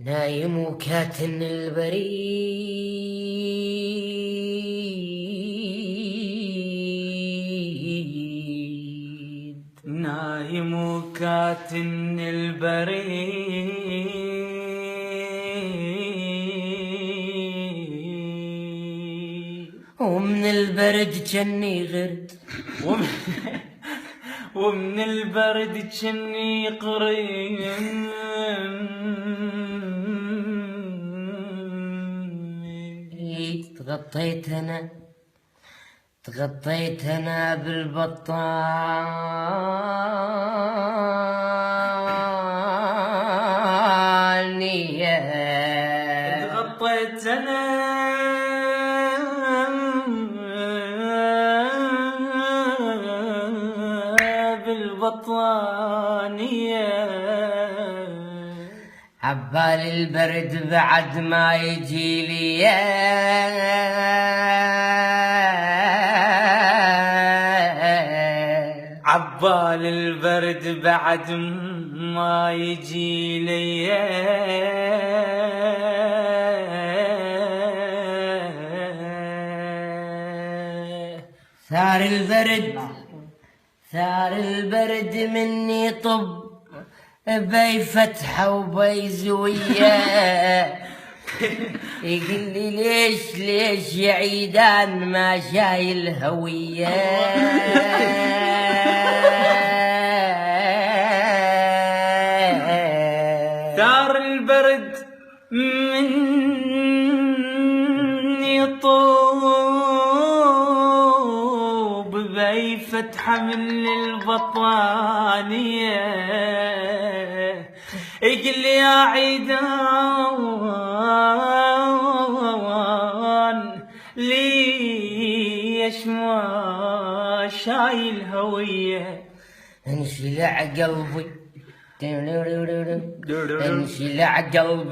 نايم وكاتن البريد، نايم وكاتن البريد، ومن البرد جني غرد ومن البرد جني قريب. تغطيت انا بالبطانية، تغطيت انا بالبطانية، عبال البرد بعد ما يجي لي، عبال البرد بعد ما يجي لي، ثار البرد مني طب، بي فتحة وبي زوية. يقول لي ليش يا عيدان ما شايل هوية. ثار البرد مني طوب، بي فتحة من البطانية. يقول لي يا عيدان ليش ما شايل هوية. انشلع قلبي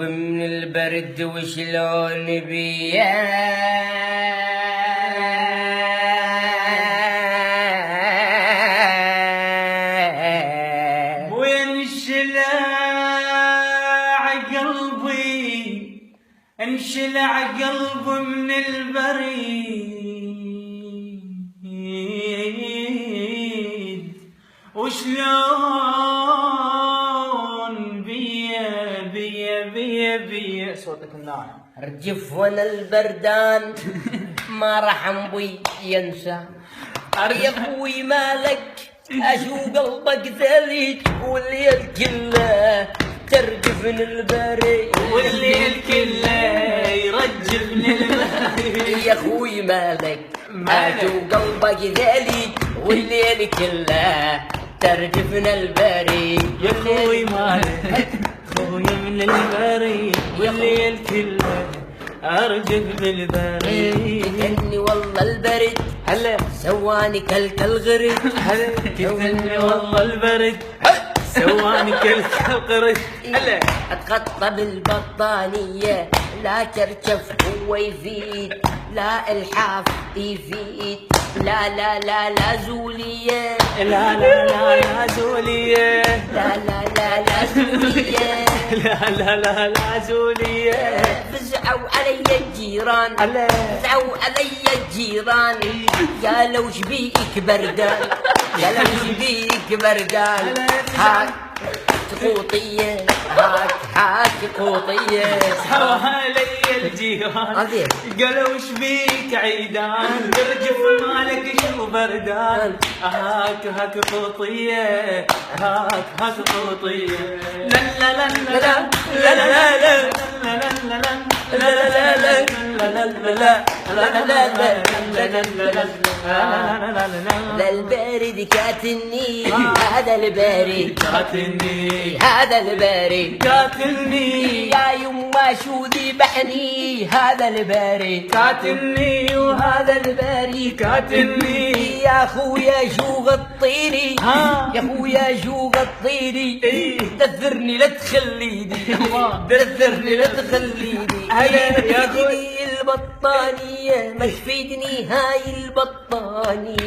من البرد وشلون بيه. انشلع قلبي من البريد وشلون بيا صوتك الناعم. رجف وانا البردان ما راح انبي ينسى. يا ابوي مالك اشو قلبك ثلج والليل كله ترجفن البريد، والليل كله يرجفن البريد. يا اخوي مالك اشو قلبك ثلج والليل كله ترجفن البريد. يا اخوي مالك خوي من البريد والليل كله ارجف بالبريد. اني والله البرد هلا سواني كالغرد، هلا كتني والله البرد سواني كالقرد. هلا اتغطى بالبطانية، لا كرشف هو يفيد، لا الحاف يفيد، لا لا لا لا زولية، لا لا لا لا زولية، لا لا لا لا زولية، لا لا لا لا زولية. فزعوا علي الجيران، فزعوا علي الجيران، قالوا شبيك بردان، قالوا شبيك بردان. هاك قوطية، هاك قوطية. سحوا علي الجيران قالوا وش بيك عيدان، يرجف مالك شو بردان. هاك قوطية، هاك قوطية. لا لا لا لا لا لا لا لا البارد كاتني، هذا البارد كاتني، هذا البارد كاتني. يا يما شو ذبحني، هذا البارد كاتني وهذا البارد كاتني. يا خويا شو غطيني، يا خويا شو غطيني، دثرني لا تخليني، دثرني لا تخليني. يا خوي البطانية ما تفيدني هاي البطانية.